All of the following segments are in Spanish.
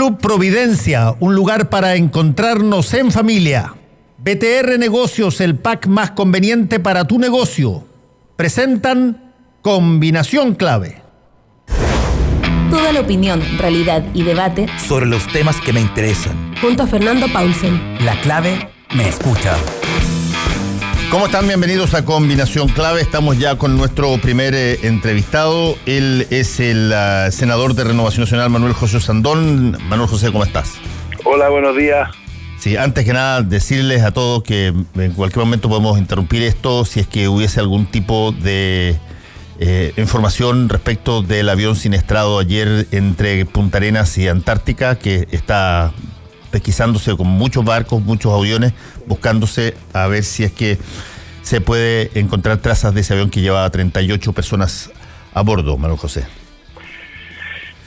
Club Providencia, un lugar para encontrarnos en familia. BTR Negocios, el pack más conveniente para tu negocio. Presentan Combinación Clave. Toda la opinión, realidad y debate sobre los temas que me interesan. Junto a Fernando Paulsen. La clave me escucha. ¿Cómo están? Bienvenidos a Combinación Clave. Estamos ya con nuestro primer entrevistado. Él es el senador de Renovación Nacional, Manuel José Sandón. Manuel José, ¿cómo estás? Hola, buenos días. Sí, antes que nada, decirles a todos que en cualquier momento podemos interrumpir esto si es que hubiese algún tipo de información respecto del avión siniestrado ayer entre Punta Arenas y Antártica, que está pesquisándose con muchos barcos, muchos aviones, buscándose a ver si es que se puede encontrar trazas de ese avión que llevaba 38 personas a bordo, Manuel José.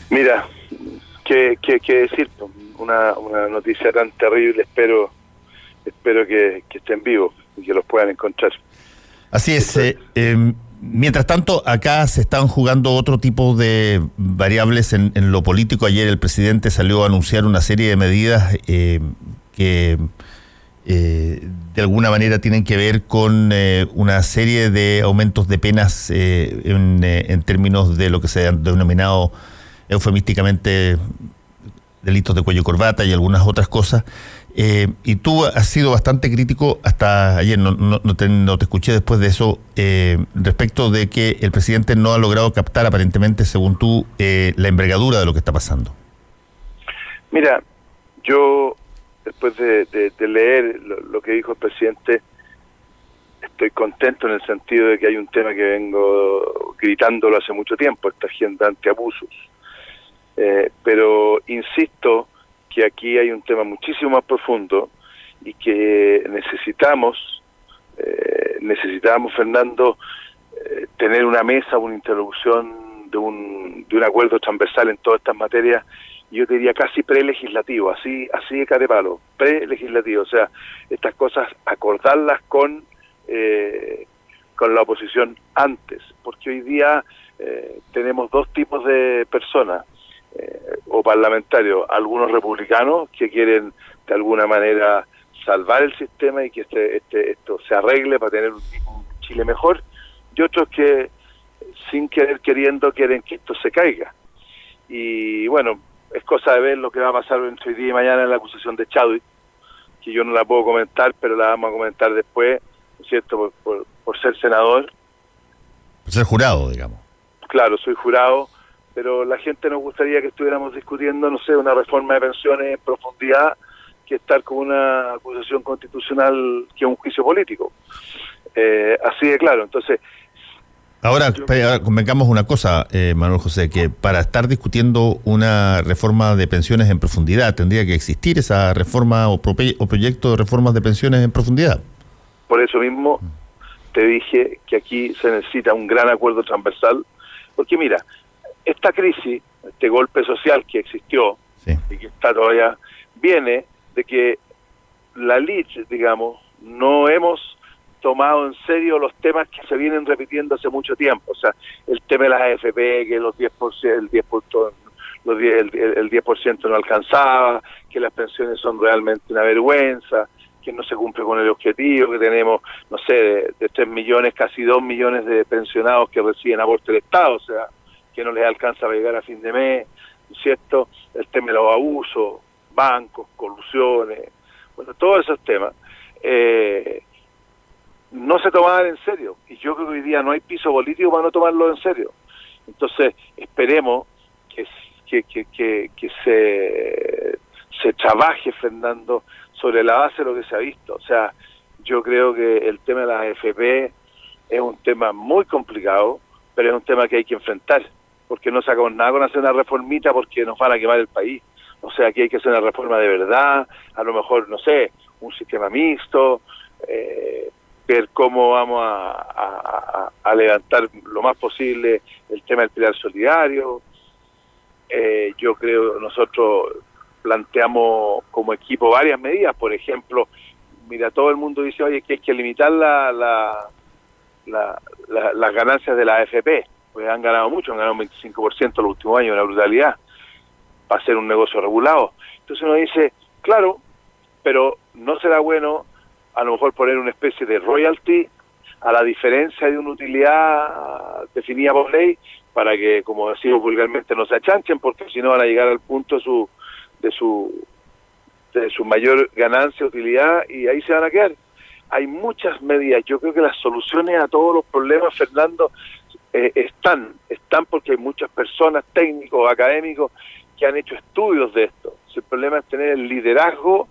Mira, ¿qué decir? Una noticia tan terrible, espero que estén vivos y que los puedan encontrar. Así es. Mientras tanto, acá se están jugando otro tipo de variables en lo político. Ayer el presidente salió a anunciar una serie de medidas que de alguna manera tienen que ver con una serie de aumentos de penas en términos de lo que se han denominado eufemísticamente delitos de cuello y corbata y algunas otras cosas. Y tú has sido bastante crítico hasta ayer, no te escuché después de eso, respecto de que el presidente no ha logrado captar aparentemente, según tú, la envergadura de lo que está pasando. Mira, yo después de leer lo que dijo el presidente, estoy contento en el sentido de que hay un tema que vengo gritándolo hace mucho tiempo, esta agenda antiabusos. Pero insisto que aquí hay un tema muchísimo más profundo y que necesitamos, Fernando, tener una mesa, una interlocución de un acuerdo transversal en todas estas materias, y yo te diría casi prelegislativo, así de carepalo, prelegislativo, o sea, estas cosas acordarlas con la oposición antes, porque hoy día tenemos dos tipos de personas, o parlamentarios, algunos republicanos que quieren de alguna manera salvar el sistema y que esto se arregle para tener un Chile mejor, y otros que sin querer queriendo quieren que esto se caiga. Y bueno, es cosa de ver lo que va a pasar entre hoy día y mañana en la acusación de Chadwick, que yo no la puedo comentar, pero la vamos a comentar después, ¿no es cierto?, por ser senador. Por ser jurado, digamos. Claro, soy jurado, pero la gente nos gustaría que estuviéramos discutiendo, no sé, una reforma de pensiones en profundidad, que estar con una acusación constitucional que es un juicio político. Así de claro, entonces... Ahora, convengamos una cosa, Manuel José, que para estar discutiendo una reforma de pensiones en profundidad, tendría que existir esa reforma o proyecto de reformas de pensiones en profundidad. Por eso mismo te dije que aquí se necesita un gran acuerdo transversal, porque mira, esta crisis, este golpe social que existió, sí, y que está todavía, viene de que la LICH, digamos, no hemos tomado en serio los temas que se vienen repitiendo hace mucho tiempo. O sea, el tema de las AFP, que los 10%, el 10% no alcanzaba, que las pensiones son realmente una vergüenza, que no se cumple con el objetivo, que tenemos, no sé, de 3 millones, casi 2 millones de pensionados que reciben aporte del Estado, o sea, que no les alcanza para llegar a fin de mes, ¿cierto? El tema de los abusos, bancos, colusiones, bueno, todos esos temas no se tomaban en serio, y yo creo que hoy día no hay piso político para no tomarlo en serio. Entonces, esperemos que se trabaje, Fernando, sobre la base de lo que se ha visto. O sea, yo creo que el tema de las AFP es un tema muy complicado, pero es un tema que hay que enfrentar, porque no sacamos nada con hacer una reformita porque nos van a quemar el país. O sea, aquí hay que hacer una reforma de verdad, a lo mejor, no sé, un sistema mixto, ver cómo vamos a levantar lo más posible el tema del pilar solidario. Yo creo, nosotros planteamos como equipo varias medidas, por ejemplo, mira, todo el mundo dice, oye, que hay que limitar las ganancias de la AFP, pues han ganado mucho, han ganado un 25% en los últimos años, una brutalidad. para hacer un negocio regulado. Entonces uno dice, claro, pero no será bueno a lo mejor poner una especie de royalty a la diferencia de una utilidad definida por ley, para que, como decimos vulgarmente, no se achanchen, porque si no van a llegar al punto de su mayor ganancia, utilidad, y ahí se van a quedar. Hay muchas medidas. Yo creo que las soluciones a todos los problemas, Fernando, están porque hay muchas personas, técnicos, académicos, que han hecho estudios de esto. El problema es tener el liderazgo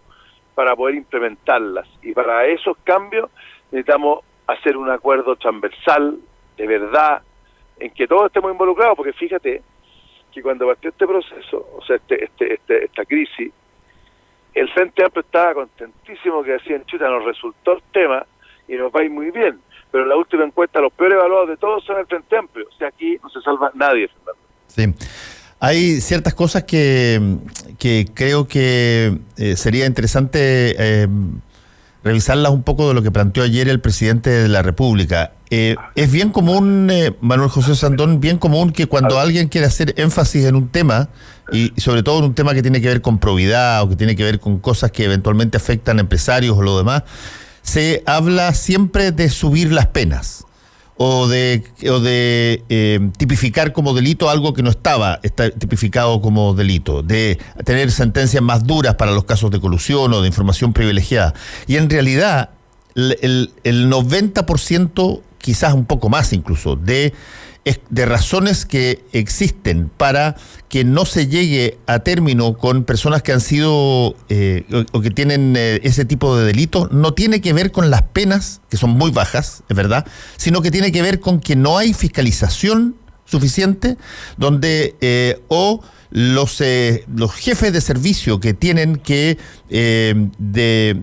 para poder implementarlas, y para esos cambios necesitamos hacer un acuerdo transversal, de verdad, en que todos estemos involucrados, porque fíjate que cuando partió este proceso, o sea, esta crisis, el Frente Amplio estaba contentísimo, que decían, chuta, nos resultó el tema y nos va a ir muy bien, pero en la última encuesta los peores evaluados de todos son el Frente Amplio, o sea, aquí no se salva nadie, Fernando. Sí. Hay ciertas cosas que creo que sería interesante revisarlas un poco de lo que planteó ayer el presidente de la República. Es bien común, Manuel José Sandón, bien común que cuando alguien quiere hacer énfasis en un tema, y sobre todo en un tema que tiene que ver con probidad o que tiene que ver con cosas que eventualmente afectan a empresarios o lo demás, se habla siempre de subir las penas o de tipificar como delito algo que no está tipificado como delito, de tener sentencias más duras para los casos de colusión o de información privilegiada. Y en realidad el 90%, quizás un poco más incluso, de razones que existen para que no se llegue a término con personas que han sido o que tienen ese tipo de delitos, no tiene que ver con las penas, que son muy bajas, es verdad, sino que tiene que ver con que no hay fiscalización suficiente, donde los jefes de servicio que tienen que de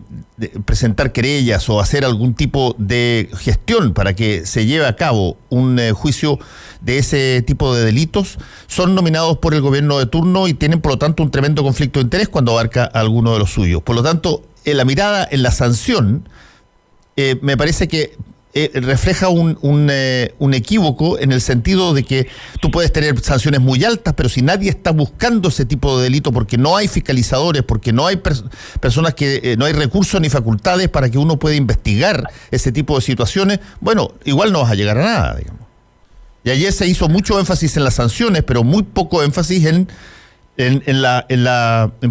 presentar querellas o hacer algún tipo de gestión para que se lleve a cabo un juicio de ese tipo de delitos son nominados por el gobierno de turno y tienen por lo tanto un tremendo conflicto de interés cuando abarca a alguno de los suyos. Por lo tanto, la mirada en la sanción me parece que refleja un equívoco en el sentido de que tú puedes tener sanciones muy altas, pero si nadie está buscando ese tipo de delito porque no hay fiscalizadores, porque no hay personas que no hay recursos ni facultades para que uno pueda investigar ese tipo de situaciones, bueno, igual no vas a llegar a nada, digamos. Y ayer se hizo mucho énfasis en las sanciones, pero muy poco énfasis en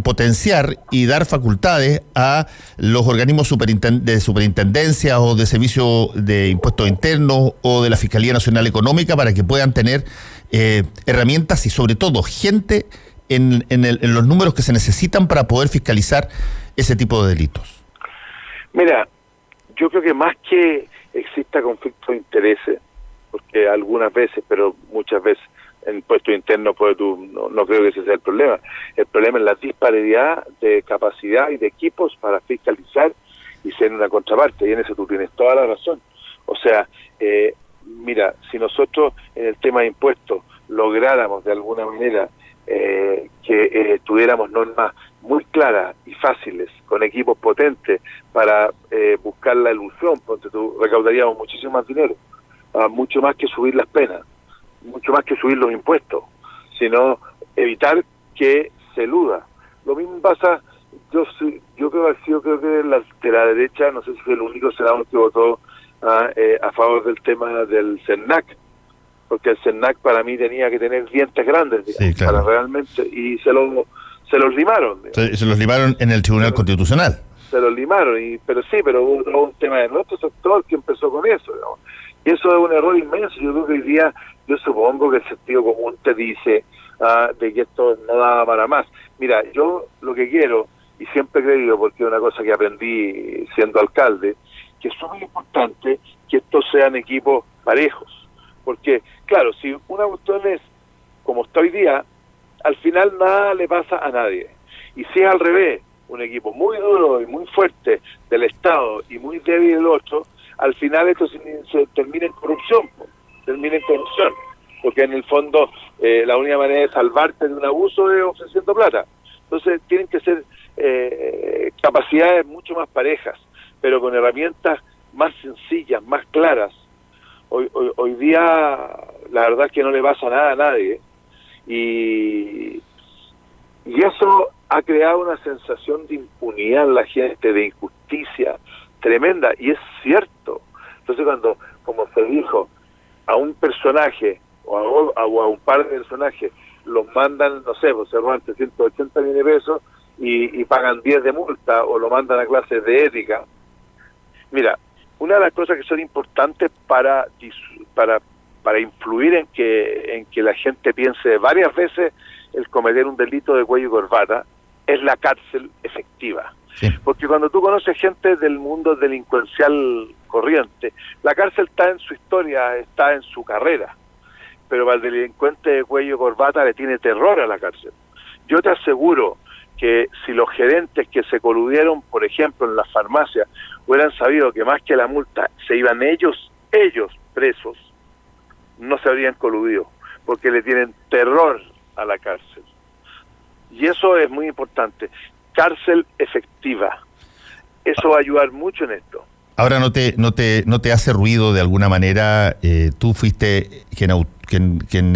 potenciar y dar facultades a los organismos de superintendencia o de servicio de impuestos internos o de la Fiscalía Nacional Económica para que puedan tener herramientas y sobre todo gente en los números que se necesitan para poder fiscalizar ese tipo de delitos. Mira, yo creo que más que exista conflicto de intereses, porque algunas veces, pero muchas veces, en impuestos internos, pues no creo que ese sea el problema. El problema es la disparidad de capacidad y de equipos para fiscalizar y ser una contraparte, y en eso tú tienes toda la razón. O sea, mira, si nosotros en el tema de impuestos lográramos de alguna manera que tuviéramos normas muy claras y fáciles, con equipos potentes para buscar la elusión, porque tú recaudaríamos muchísimo más dinero, mucho más que subir las penas, mucho más que subir los impuestos, sino evitar que se eluda. Lo mismo pasa, yo creo que de la derecha, no sé si fue el único senador que votó a favor del tema del CERNAC, porque el CERNAC para mí tenía que tener dientes grandes, digamos, sí, claro, para realmente, y se los limaron. Se los limaron en el Tribunal Constitucional. Se los limaron, pero hubo un tema de nuestro sector que empezó con eso, digamos. Y eso es un error inmenso. Yo creo que hoy día, yo supongo que el sentido común te dice de que esto no daba para más. Mira, yo lo que quiero, y siempre he creído, porque es una cosa que aprendí siendo alcalde, que es muy importante que estos sean equipos parejos. Porque, claro, si una cuestión es como está hoy día, al final nada le pasa a nadie. Y si es al revés, un equipo muy duro y muy fuerte del Estado y muy débil el otro, al final esto se termina en corrupción, porque en el fondo la única manera de salvarte de un abuso es ofreciendo plata. Entonces tienen que ser capacidades mucho más parejas, pero con herramientas más sencillas, más claras. Hoy día la verdad es que no le pasa nada a nadie, y Y eso ha creado una sensación de impunidad en la gente, de injusticia tremenda, y es cierto. Entonces cuando, como se dijo, a un personaje o a un par de personajes los mandan, no sé, pues se roban 380 millones de pesos y pagan 10 de multa, o lo mandan a clases de ética. Mira, una de las cosas que son importantes para influir en que la gente piense varias veces el cometer un delito de cuello y corbata es la cárcel efectiva. Sí. Porque cuando tú conoces gente del mundo delincuencial corriente, la cárcel está en su historia, está en su carrera, pero para el delincuente de cuello y corbata le tiene terror a la cárcel. Yo te aseguro que si los gerentes que se coludieron, por ejemplo, en las farmacias, hubieran sabido que más que la multa se iban ellos presos, no se habrían coludido, porque le tienen terror a la cárcel. Y eso es muy importante. Cárcel efectiva. Eso va a ayudar mucho en esto. Ahora, ¿no te hace ruido de alguna manera? Tú fuiste quien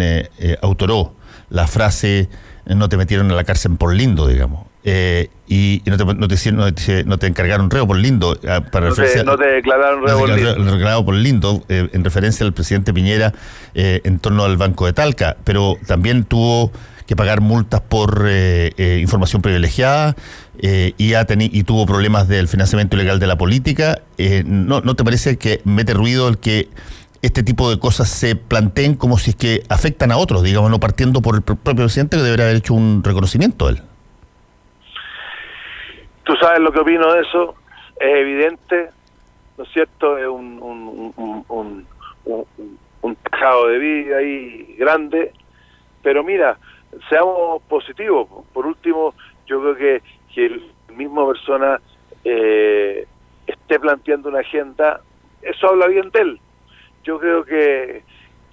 autoró la frase "no te metieron a la cárcel por lindo", digamos. Y no te encargaron reo por lindo. No te declararon reo por lindo, en referencia al presidente Piñera en torno al Banco de Talca. Pero también tuvo que pagar multas por información privilegiada y tuvo problemas del financiamiento ilegal de la política. ¿No te parece que mete ruido el que este tipo de cosas se planteen como si es que afectan a otros, digamos, no partiendo por el propio presidente, que debería haber hecho un reconocimiento a él? Tú sabes lo que opino de eso, es evidente, ¿no es cierto? Es un tejado de vida ahí grande, pero mira, seamos positivos. Por último, yo creo que el mismo persona esté planteando una agenda, eso habla bien de él. Yo creo que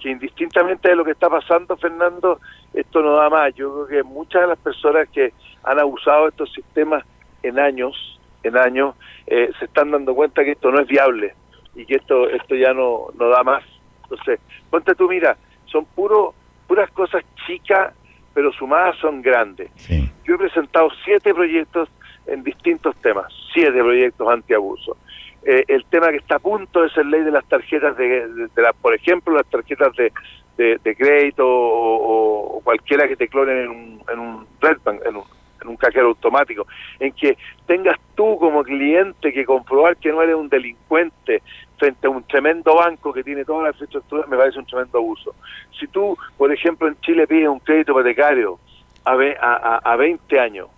indistintamente de lo que está pasando, Fernando, esto no da más. Yo creo que muchas de las personas que han abusado de estos sistemas en años, se están dando cuenta que esto no es viable y que esto ya no da más. Entonces, ponte tú, mira, son puras cosas chicas, pero sumadas son grandes. Sí. Yo he presentado 7 proyectos en distintos temas, 7 proyectos antiabuso. El tema que está a punto es el ley de las tarjetas por ejemplo, las tarjetas de crédito o cualquiera que te clonen en un Redbank, en un cajero automático, en que tengas tú como cliente que comprobar que no eres un delincuente frente a un tremendo banco que tiene todas las infraestructuras, me parece un tremendo abuso. Si tú, por ejemplo, en Chile pides un crédito hipotecario a 20 años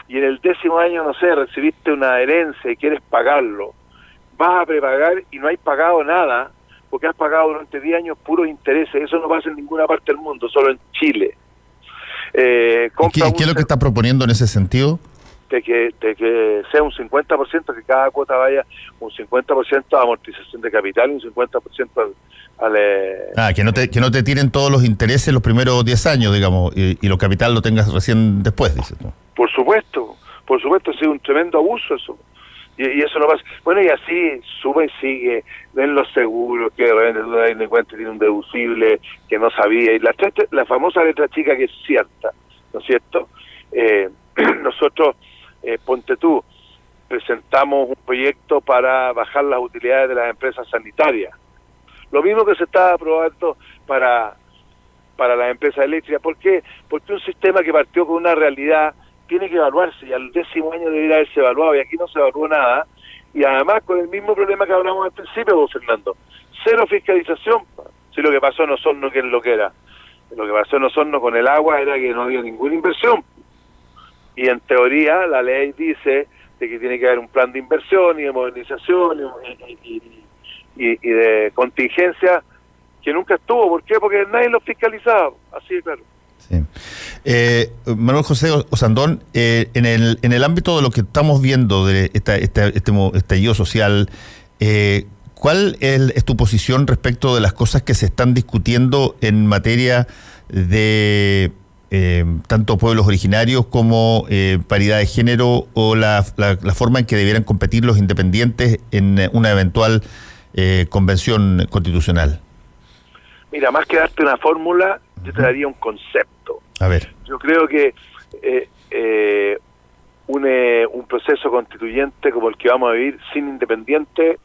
y en el 10º año, no sé, recibiste una herencia y quieres pagarlo, vas a prepagar y no hay pagado nada, porque has pagado durante 10 años puros intereses. Eso no pasa en ninguna parte del mundo, solo en Chile. ¿Qué es lo que está proponiendo en ese sentido? De que sea un 50%, que cada cuota vaya un 50% a amortización de capital y un 50% que no te tiren todos los intereses los primeros 10 años, digamos, y los capital lo tengas recién después, dices tú. Por supuesto, ha sido un tremendo abuso eso. Y eso no pasa. Bueno, y así sube y sigue. Ven los seguros, que de repente tú te das cuenta, tiene un deducible que no sabía. Y la famosa letra chica, que es cierta, ¿no es cierto? Nosotros, ponte tú, presentamos un proyecto para bajar las utilidades de las empresas sanitarias. Lo mismo que se está aprobando para las empresas eléctricas. ¿Por qué? Porque un sistema que partió con una realidad tiene que evaluarse, y al 10º año debería haberse evaluado, y aquí no se evaluó nada, y además con el mismo problema que hablamos al principio, Fernando, cero fiscalización. Si lo que pasó en Osorno, que es lo que era, lo que pasó en Osorno con el agua era que no había ninguna inversión, y en teoría la ley dice de que tiene que haber un plan de inversión y de modernización y de contingencia, que nunca estuvo. ¿Por qué? Porque nadie lo fiscalizaba, así de claro. Sí. Manuel José Osandón, en el ámbito de lo que estamos viendo de este estallido social, ¿cuál es tu posición respecto de las cosas que se están discutiendo en materia de tanto pueblos originarios como paridad de género, o la forma en que debieran competir los independientes en una eventual convención constitucional? Mira, más que darte una fórmula, yo te daría un concepto. A ver. Yo creo que un proceso constituyente como el que vamos a vivir sin independiente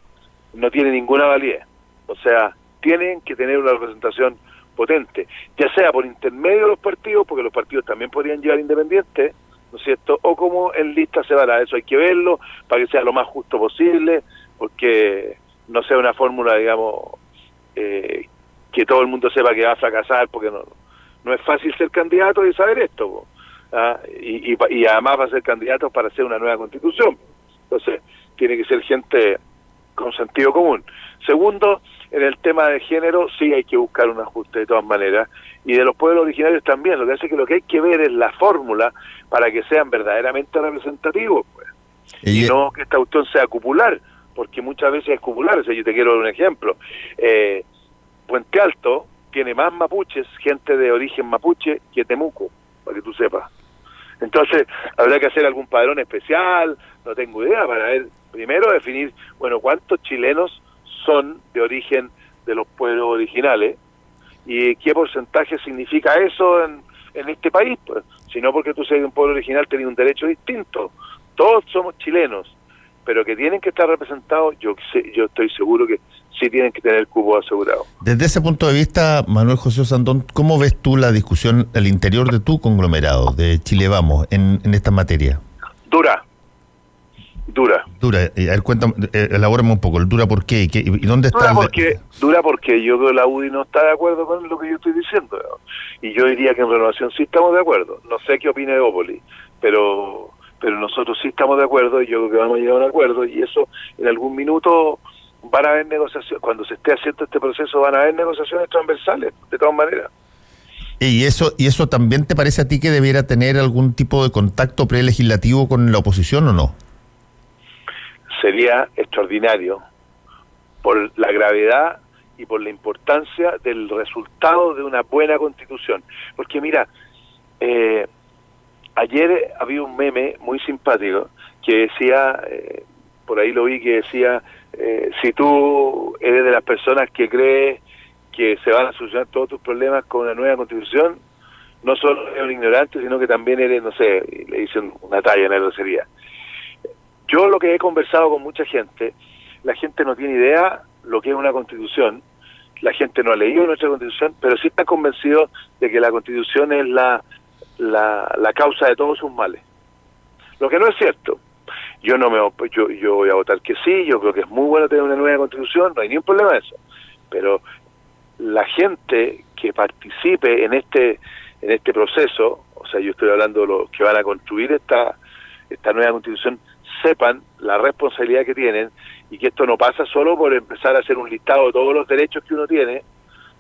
no tiene ninguna validez. O sea, tienen que tener una representación potente, ya sea por intermedio de los partidos, porque los partidos también podrían llevar independientes, ¿no es cierto?, o como en lista separada. Eso hay que verlo para que sea lo más justo posible, porque no sea una fórmula, digamos, que todo el mundo sepa que va a fracasar, porque no es fácil ser candidato y saber esto, po. Y además va a ser candidato para hacer una nueva constitución. Entonces, tiene que ser gente con sentido común. Segundo, en el tema de género sí hay que buscar un ajuste de todas maneras, y de los pueblos originarios también. Lo que hace que lo que hay que ver es la fórmula para que sean verdaderamente representativos, pues. Y no que esta cuestión sea cupular, porque muchas veces es cupular. O sea, yo te quiero dar un ejemplo. Puente Alto tiene más mapuches, gente de origen mapuche, que Temuco, para que tú sepas. Entonces, habrá que hacer algún padrón especial, no tengo idea, para ver, primero definir, bueno, cuántos chilenos son de origen de los pueblos originales y qué porcentaje significa eso en este país. Pues, si no porque tú seas de un pueblo original tenés un derecho distinto. Todos somos chilenos, pero que tienen que estar representados, yo estoy seguro que sí tienen que tener cupo asegurado. Desde ese punto de vista, Manuel José Sandón, ¿cómo ves tú la discusión al interior de tu conglomerado, de Chile Vamos, en esta materia? Dura. A ver, cuéntame, elabórame un poco. ¿Dura por qué? ¿Y dónde está? Dura porque yo creo que la UDI no está de acuerdo con lo que yo estoy diciendo, ¿no? Y yo diría que en Renovación sí estamos de acuerdo. No sé qué opina Evópolis, pero nosotros sí estamos de acuerdo, y yo creo que vamos a llegar a un acuerdo, y eso en algún minuto van a haber negociaciones. Cuando se esté haciendo este proceso van a haber negociaciones transversales, de todas maneras. ¿Y eso también te parece a ti que debiera tener algún tipo de contacto prelegislativo con la oposición o no? Sería extraordinario por la gravedad y por la importancia del resultado de una buena constitución. Porque mira, ayer había un meme muy simpático que decía, por ahí lo vi, que decía, si tú eres de las personas que crees que se van a solucionar todos tus problemas con una nueva constitución, no solo eres un ignorante, sino que también eres, no sé, le dicen una talla en la grosería. Yo lo que he conversado con mucha gente, la gente no tiene idea lo que es una constitución, la gente no ha leído nuestra constitución, pero sí está convencido de que la constitución es la causa de todos sus males. Lo que no es cierto. Yo voy a votar que sí, yo creo que es muy bueno tener una nueva constitución, no hay ningún problema de eso. Pero la gente que participe en este proceso, o sea, yo estoy hablando de los que van a construir esta nueva constitución, sepan la responsabilidad que tienen, y que esto no pasa solo por empezar a hacer un listado de todos los derechos que uno tiene,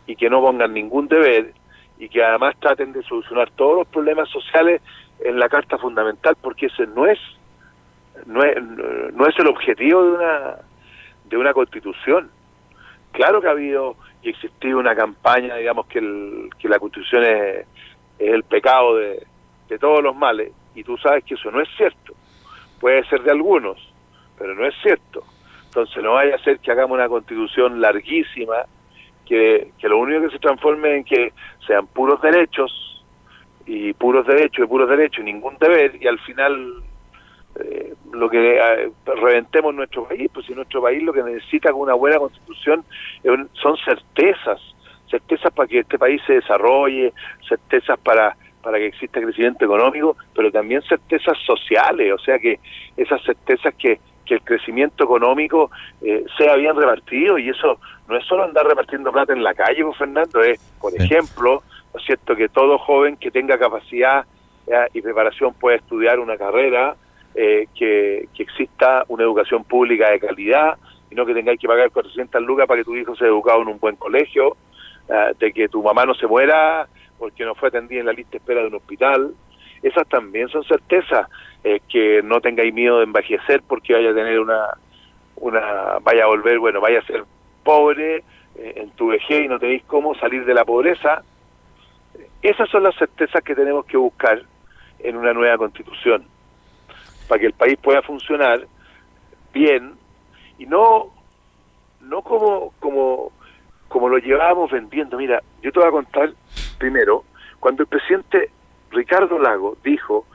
y que no pongan ningún deber, y que además traten de solucionar todos los problemas sociales en la Carta Fundamental, porque ese no es el objetivo de una constitución. Claro que ha habido y existido una campaña, digamos, que la constitución es el pecado de todos los males, y tú sabes que eso no es cierto. Puede ser de algunos, pero no es cierto. Entonces no vaya a ser que hagamos una constitución larguísima, que lo único que se transforme en que sean puros derechos, y ningún deber, y al final lo que reventemos nuestro país. Pues si nuestro país lo que necesita con una buena constitución son certezas para que este país se desarrolle, certezas para que exista crecimiento económico, pero también certezas sociales, o sea, que esas certezas que el crecimiento económico sea bien repartido, y eso no es solo andar repartiendo plata en la calle, pues, Fernando, es, por ejemplo, ¿no es cierto?, que todo joven que tenga capacidad y preparación pueda estudiar una carrera, que exista una educación pública de calidad, y no que tengáis que pagar 400 lucas para que tu hijo sea educado en un buen colegio, de que tu mamá no se muera porque no fue atendida en la lista de espera de un hospital. Esas también son certezas. Que no tengáis miedo de envejecer porque vaya a tener vaya a ser pobre en tu vejez y no tenéis cómo salir de la pobreza. Esas son las certezas que tenemos que buscar en una nueva constitución, para que el país pueda funcionar bien, y no como lo llevábamos vendiendo. Mira, yo te voy a contar primero, cuando el presidente Ricardo Lagos dijo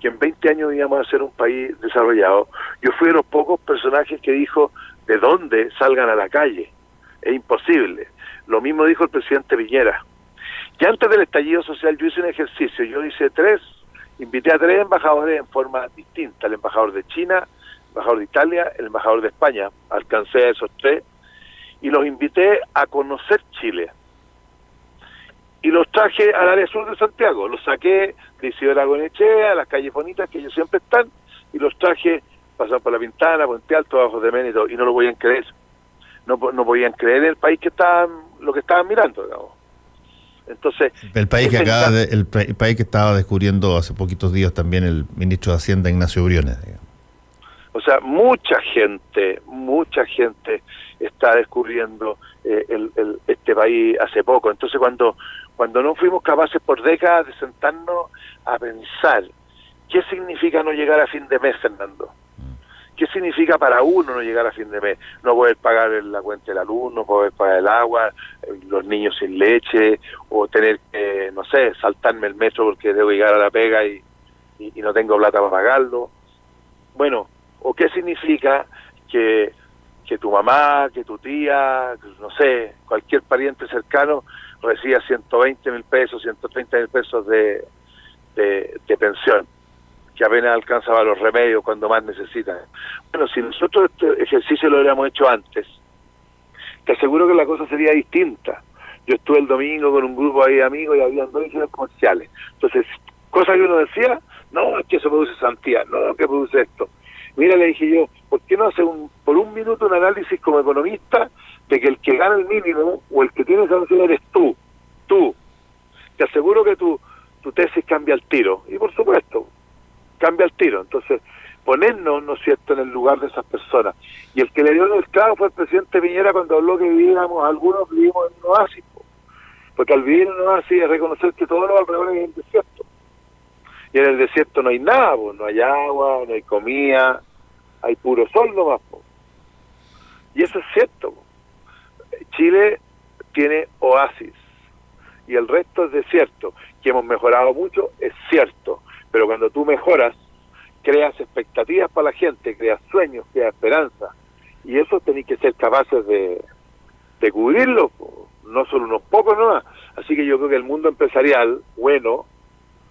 que en 20 años íbamos a ser un país desarrollado. Yo fui de los pocos personajes que dijo, ¿de dónde salgan a la calle? Es imposible. Lo mismo dijo el presidente Piñera. Y antes del estallido social yo hice un ejercicio, invité a 3 embajadores en forma distinta, el embajador de China, el embajador de Italia, el embajador de España, alcancé a esos 3, y los invité a conocer Chile. Y los traje al área sur de Santiago, los saqué de Isidora Goyenechea, a las calles bonitas que ellos siempre están, y los traje, pasaron por La Pintana, Puente Alto, Bajo de Mena y todo, y no lo podían creer. No podían creer en el país lo que estaban mirando, digamos. Entonces, el país que el país que estaba descubriendo hace poquitos días también el ministro de Hacienda, Ignacio Briones, digamos. O sea, mucha gente está descubriendo este país hace poco. Entonces, cuando no fuimos capaces por décadas de sentarnos a pensar qué significa no llegar a fin de mes, Fernando, qué significa para uno no llegar a fin de mes, no poder pagar la cuenta del luz, no poder pagar el agua, los niños sin leche, o tener que, no sé, saltarme el metro porque debo llegar a la pega y no tengo plata para pagarlo. Bueno, o qué significa que tu mamá, que tu tía, no sé, cualquier pariente cercano reciba 120.000 pesos, 130.000 pesos de pensión, que apenas alcanza para los remedios cuando más necesitan. Bueno, si nosotros este ejercicio lo hubiéramos hecho antes, te aseguro que la cosa sería distinta. Yo estuve el domingo con un grupo ahí de amigos y habían 2 ingenieros comerciales. Entonces, cosa que uno decía, no, es que eso produce santidad, no, que produce esto. Mira, le dije yo, ¿por qué no hace por un minuto un análisis como economista de que el que gana el mínimo o el que tiene esa noción eres tú? Te aseguro que tu tesis cambia al tiro. Y por supuesto, cambia al tiro. Entonces, ponernos, ¿no es cierto?, en el lugar de esas personas. Y el que le dio el clavo fue el presidente Piñera cuando habló que algunos vivimos en un oasis. Porque al vivir en un oasis es reconocer que todo lo alrededor es el desierto. Y en el desierto no hay nada, no hay agua, no hay comida, hay puro sol nomás. Y eso es cierto. Chile tiene oasis y el resto es desierto. Que hemos mejorado mucho, es cierto. Pero cuando tú mejoras, creas expectativas para la gente, creas sueños, creas esperanza. Y eso tenéis que ser capaces de cubrirlo, no solo unos pocos nomás. Así que yo creo que el mundo empresarial, bueno,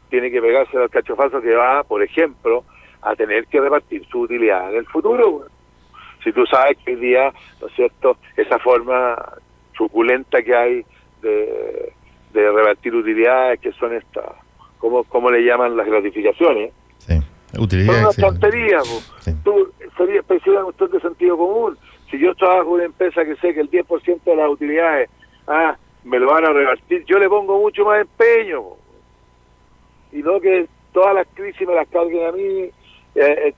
tiene que pegarse al cachofazo que va, por ejemplo, a tener que repartir su utilidad en el futuro. Si tú sabes que hoy día, ¿no es cierto?, esa forma suculenta que hay de repartir utilidades, que son estas, ¿cómo le llaman las gratificaciones? Sí, utilidades. Son unas tonterías. Sí. Tú sería una cuestión de sentido común. Si yo trabajo en una empresa que sé que el 10% de las utilidades me lo van a repartir, yo le pongo mucho más empeño. Y no que todas las crisis me las carguen a mí,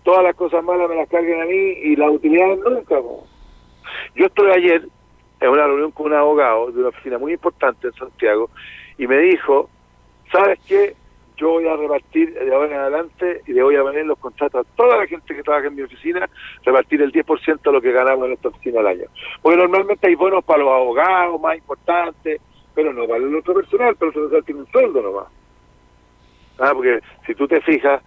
todas las cosas malas me las carguen a mí y las utilidades nunca. Yo estuve ayer en una reunión con un abogado de una oficina muy importante en Santiago y me dijo, ¿sabes qué? Yo voy a repartir de ahora en adelante y le voy a poner los contratos a toda la gente que trabaja en mi oficina, repartir el 10% de lo que ganamos en esta oficina al año. Porque normalmente hay bonos para los abogados más importantes, pero no para el otro personal, pero el otro personal tiene un sueldo nomás. Porque si tú te fijas,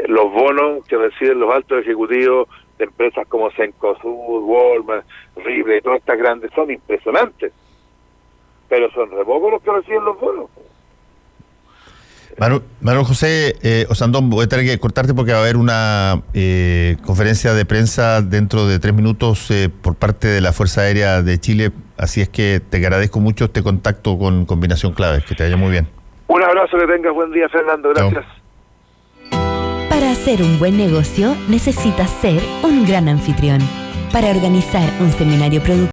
los bonos que reciben los altos ejecutivos de empresas como Cencosud, Walmart, Ripley, todas estas grandes son impresionantes, pero son re pocos los que reciben los bonos. Manuel José Osandón, voy a tener que cortarte porque va a haber una conferencia de prensa dentro de 3 minutos por parte de la Fuerza Aérea de Chile, así es que te agradezco mucho este contacto con Combinación Claves, que te vaya muy bien. Un abrazo, que tengas buen día, Fernando, gracias. Para hacer un buen negocio necesitas ser un gran anfitrión. Para organizar un seminario productivo